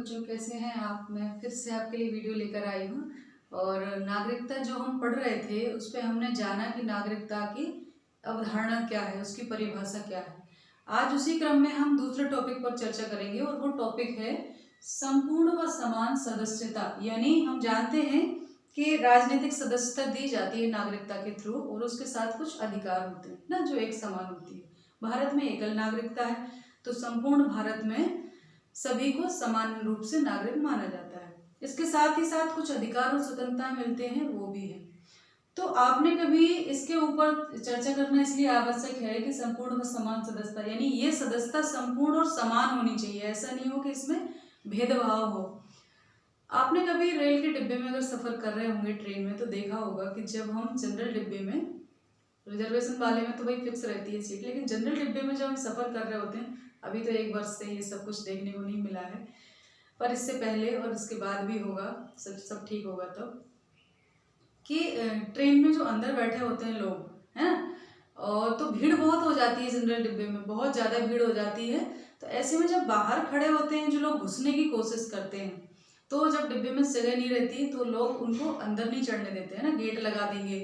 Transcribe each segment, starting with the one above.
बच्चों, कैसे हैं आप। मैं फिर से आपके लिए वीडियो लेकर आई हूँ। और नागरिकता जो हम पढ़ रहे थे उस पे हमने जाना कि नागरिकता की अवधारणा क्या है, उसकी परिभाषा क्या है। आज उसी क्रम में हम दूसरे टॉपिक पर चर्चा करेंगे और वो टॉपिक है संपूर्ण व समान सदस्यता। यानी हम जानते हैं कि राजनीतिक सदस्यता दी जाती है नागरिकता के थ्रू और उसके साथ कुछ अधिकार होते हैं ना, जो एक समान होती है। भारत में एकल नागरिकता है, तो संपूर्ण भारत में सभी को समान रूप से नागरिक माना जाता है। इसके साथ ही साथ कुछ अधिकार और स्वतंत्रता मिलते हैं, वो भी है। तो आपने कभी इसके ऊपर चर्चा करना इसलिए आवश्यक है कि संपूर्ण व समान सदस्यता, यानी ये सदस्यता संपूर्ण और समान होनी चाहिए। ऐसा नहीं हो कि इसमें भेदभाव हो। आपने कभी रेल के डिब्बे में अगर सफर कर रहे होंगे ट्रेन में, तो देखा होगा कि जब हम जनरल डिब्बे में, रिजर्वेशन वाले में तो वही फिक्स रहती है सीट, लेकिन जनरल डिब्बे में जब हम सफर कर रहे होते हैं, अभी तो एक वर्ष से ये सब कुछ देखने को नहीं मिला है, पर इससे पहले और इसके बाद भी होगा, सब ठीक होगा तो, कि ट्रेन में जो अंदर बैठे होते हैं लोग, है ना, और तो भीड़ बहुत हो जाती है जनरल डिब्बे में, बहुत ज़्यादा भीड़ हो जाती है। तो ऐसे में जब बाहर खड़े होते हैं जो लोग घुसने की कोशिश करते हैं, तो जब डिब्बे में जगह नहीं रहती तो लोग उनको अंदर नहीं चढ़ने देते हैं ना, गेट लगा देंगे।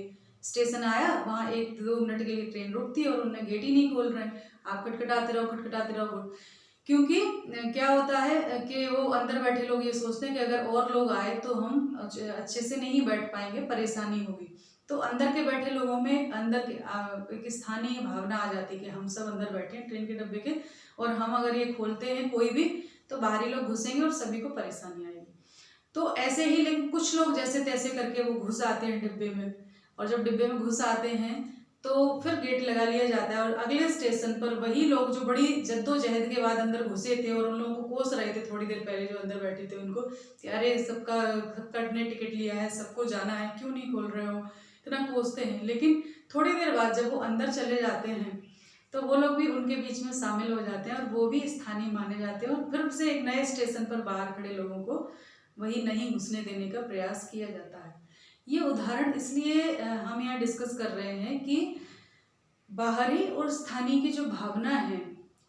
स्टेशन आया, वहाँ 1-2 मिनट के लिए ट्रेन रुकती है और उन्हें गेट ही नहीं खोल रहे हैं, आप खटखटाते रहो। क्योंकि क्या होता है कि वो अंदर बैठे लोग ये सोचते हैं कि अगर और लोग आए तो हम अच्छे से नहीं बैठ पाएंगे, परेशानी होगी। तो अंदर के बैठे लोगों में अंदर के एक स्थानीय भावना आ जाती है कि हम सब अंदर बैठे हैं ट्रेन के डब्बे के, और हम अगर ये खोलते हैं कोई भी, तो बाहरी लोग घुसेंगे और सभी को परेशानी आएगी। तो ऐसे ही, लेकिन कुछ लोग जैसे तैसे करके वो घुस आते हैं डिब्बे में, और जब डिब्बे में घुस आते हैं तो फिर गेट लगा लिया जाता है, और अगले स्टेशन पर वही लोग जो बड़ी जद्दोजहद के बाद अंदर घुसे थे और उन लोगों को कोस रहे थे थोड़ी देर पहले जो अंदर बैठे थे उनको, कि अरे सबका ने टिकट लिया है, सबको जाना है, क्यों नहीं खोल रहे हो, इतना कोसते हैं। लेकिन थोड़ी देर बाद जब वो अंदर चले जाते हैं तो वो लोग भी उनके बीच में शामिल हो जाते हैं और वो भी स्थानीय माने जाते हैं, और फिर से एक नए स्टेशन पर बाहर खड़े लोगों को वही नहीं घुसने देने का प्रयास किया जाता है। ये उदाहरण इसलिए हम यहाँ डिस्कस कर रहे हैं कि बाहरी और स्थानीय की जो भावना है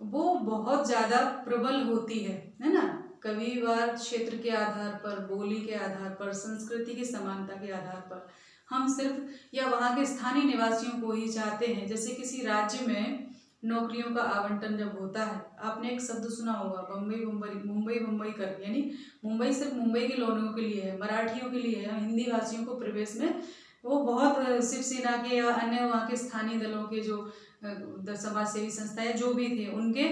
वो बहुत ज़्यादा प्रबल होती है ना। कभी बार क्षेत्र के आधार पर, बोली के आधार पर, संस्कृति की समानता के आधार पर हम सिर्फ या वहाँ के स्थानीय निवासियों को ही चाहते हैं। जैसे किसी राज्य में नौकरियों का आवंटन जब होता है, आपने एक शब्द सुना होगा, मुंबई कर, यानी मुंबई सिर्फ मुंबई के लोगों के लिए है, मराठियों के लिए है, हिंदी भाषियों को प्रवेश में वो बहुत शिवसेना के या अन्य वहाँ के स्थानीय दलों के जो समाज सेवी संस्थाएं जो भी थे, उनके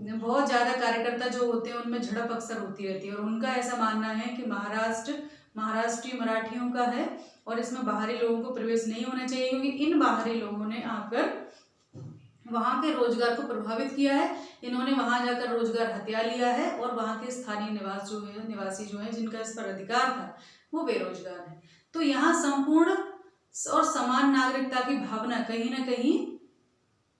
बहुत ज़्यादा कार्यकर्ता जो होते हैं उनमें झड़प अक्सर होती रहती है। और उनका ऐसा मानना है कि महाराष्ट्रीय मराठियों का है और इसमें बाहरी लोगों को प्रवेश नहीं होना चाहिए, क्योंकि इन बाहरी लोगों ने आकर वहाँ के रोजगार को प्रभावित किया है, इन्होंने वहाँ जाकर रोजगार हत्या लिया है, और वहाँ के स्थानीय निवासी जो है जिनका इस पर अधिकार था वो बेरोजगार है। तो यहाँ संपूर्ण और समान नागरिकता की भावना कहीं ना कहीं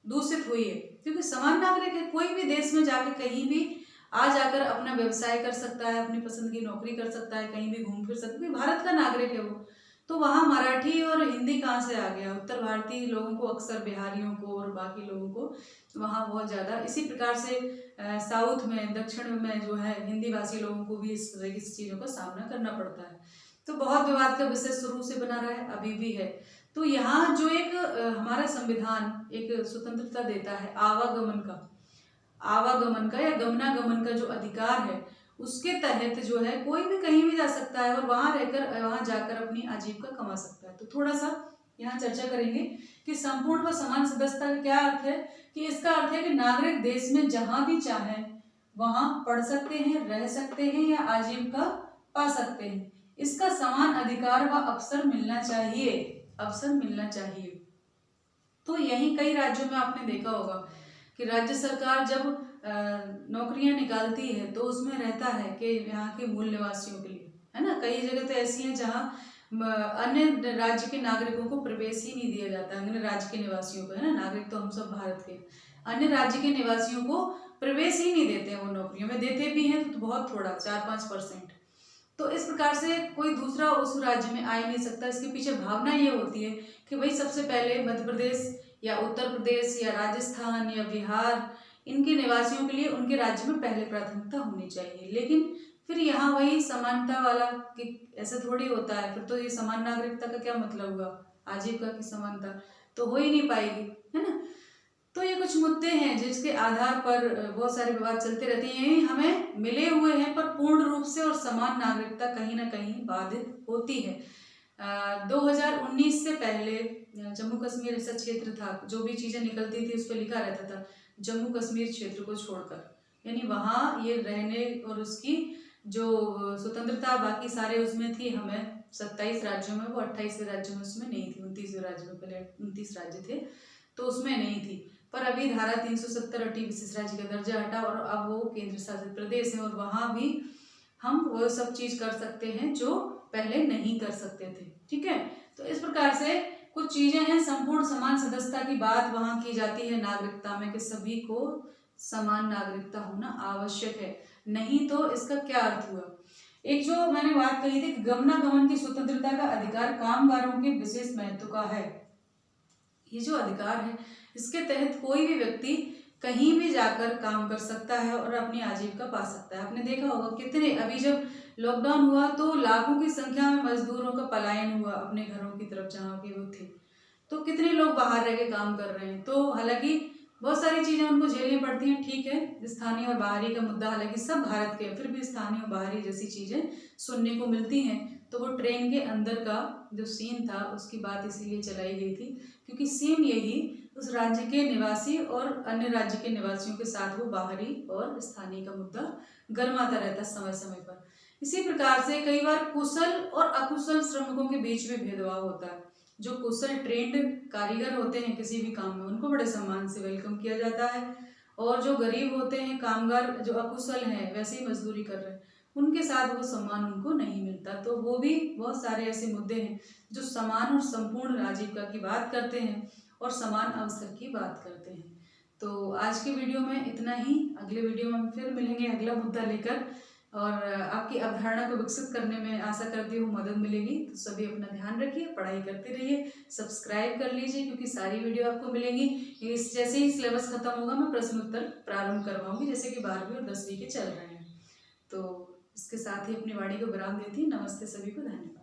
दूषित हुई है, क्योंकि समान नागरिक है, कोई भी देश में जाके कहीं भी आ जाकर अपना व्यवसाय कर सकता है, अपनी पसंद की नौकरी कर सकता है, कहीं भी घूम फिर सकता है, भारत का नागरिक है वो। तो वहाँ मराठी और हिंदी कहाँ से आ गया? उत्तर भारतीय लोगों को, अक्सर बिहारियों को और बाकी लोगों को वहाँ बहुत ज़्यादा, इसी प्रकार से साउथ में, दक्षिण में जो है हिंदी भाषी लोगों को भी इस तरह की चीज़ों का सामना करना पड़ता है। तो बहुत विवाद का विषय शुरू से बना रहा है, अभी भी है। तो यहाँ जो एक हमारा संविधान एक स्वतंत्रता देता है आवागमन का या गमनागमन का जो अधिकार है, उसके तहत जो है कोई भी कहीं भी जा सकता है और वहाँ जाकर अपनी आजीविका कमा सकता है। तो थोड़ा सा यहाँ चर्चा करेंगे कि संपूर्ण व समान सदस्यता का क्या अर्थ है। कि इसका अर्थ है कि नागरिक देश में जहाँ भी चाहे वहाँ पढ़ सकते हैं, रह सकते हैं या आजीविका पा सकते हैं। इसका समान अधिकार व अवसर मिलना चाहिए। तो यही कई राज्यों में आपने देखा होगा कि राज्य सरकार जब नौकरियां निकालती है तो उसमें रहता है कि यहाँ के मूल निवासियों के लिए, है ना। कई जगह तो ऐसी हैं जहाँ अन्य राज्य के नागरिकों को प्रवेश ही नहीं दिया जाता, अन्य राज्य के निवासियों को, है ना, नागरिक तो हम सब भारत के, अन्य राज्य के निवासियों को प्रवेश ही नहीं देते हैं। वो नौकरियों में देते भी हैं तो बहुत थोड़ा, 4-5%। तो इस प्रकार से कोई दूसरा उस राज्य में आ ही नहीं सकता। इसके पीछे भावना ये होती है कि भाई सबसे पहले मध्य प्रदेश या उत्तर प्रदेश या राजस्थान या बिहार, इनके निवासियों के लिए उनके राज्य में पहले प्राथमिकता होनी चाहिए। लेकिन फिर यहाँ वही समानता वाला कि ऐसे थोड़ी होता है, फिर तो ये समान नागरिकता का क्या मतलब हुआ, आजीविका की समानता तो हो ही नहीं पाएगी, है ना। तो ये कुछ मुद्दे हैं जिसके आधार पर बहुत सारे विवाद चलते रहते हैं, यही हमें मिले हुए हैं, पर पूर्ण रूप से और समान नागरिकता कहीं ना कहीं बाधित होती है। 2019 से पहले जम्मू कश्मीर ऐसा क्षेत्र था, जो भी चीज़ें निकलती थी उस पर लिखा रहता था जम्मू कश्मीर क्षेत्र को छोड़कर, यानी वहाँ ये रहने और उसकी जो स्वतंत्रता बाकी सारे उसमें थी, हमें 27 राज्यों में, वो 28वें राज्यों में उसमें नहीं थी, 29वें राज्य में, पहले 29 राज्य थे तो उसमें नहीं थी। पर अभी धारा 370 हटी, विशेष राज्य का दर्जा हटा और अब वो केंद्र शासित प्रदेश है और वहाँ भी हम वो सब चीज कर सकते हैं जो पहले नहीं कर सकते थे, ठीक है। तो इस प्रकार से कुछ चीजें हैं, संपूर्ण समान सदस्यता की बात वहाँ की जाती है नागरिकता में कि सभी को समान नागरिकता होना आवश्यक है, नहीं तो इसका क्या अर्थ हुआ। एक जो मैंने बात कही थी गमनागमन की स्वतंत्रता का अधिकार कामगारों के विशेष महत्व का है, ये जो अधिकार है इसके तहत कोई भी व्यक्ति कहीं भी जाकर काम कर सकता है और अपनी आजीविका पा सकता है। आपने देखा होगा कितने, अभी जब लॉकडाउन हुआ तो लाखों की संख्या में मजदूरों का पलायन हुआ अपने घरों की तरफ जहाँ के वो थे, तो कितने लोग बाहर रह के काम कर रहे हैं। तो हालांकि बहुत सारी चीज़ें उनको झेलनी पड़ती हैं, ठीक है, स्थानीय और बाहरी का मुद्दा, हालांकि सब भारत के, फिर भी स्थानीय और बाहरी जैसी चीज़ें सुनने को मिलती हैं। तो वो ट्रेन के अंदर का जो सीन था उसकी बात इसीलिए चलाई गई थी क्योंकि सेम यही उस राज्य के निवासी और अन्य राज्य के निवासियों के साथ वो बाहरी और स्थानीय का मुद्दा गरमाता रहता समय समय पर। इसी प्रकार से कई बार कुशल और अकुशल श्रमिकों के बीच में भेदभाव होता है। जो कुशल ट्रेंड कारीगर होते हैं किसी भी काम में उनको बड़े सम्मान से वेलकम किया जाता है, और जो गरीब होते हैं कामगार जो अकुशल हैं वैसे ही मजदूरी कर रहे हैं उनके साथ वो सम्मान उनको नहीं मिलता। तो वो भी बहुत सारे ऐसे मुद्दे हैं जो समान और संपूर्ण आजीविका की बात करते हैं और समान अवसर की बात करते हैं। तो आज की वीडियो में इतना ही, अगले वीडियो में हम फिर मिलेंगे अगला मुद्दा लेकर, और आपकी अवधारणा को विकसित करने में आशा करती हूँ मदद मिलेगी। तो सभी अपना ध्यान रखिए, पढ़ाई करते रहिए, सब्सक्राइब कर लीजिए क्योंकि सारी वीडियो आपको मिलेंगी। इस जैसे ही सिलेबस खत्म होगा मैं प्रश्न उत्तर प्रारंभ करवाऊंगी, जैसे कि 12वीं और 10वीं के चल रहे हैं। तो इसके साथ ही अपनी वाणी को विराम देती हूँ। नमस्ते सभी को, धन्यवाद।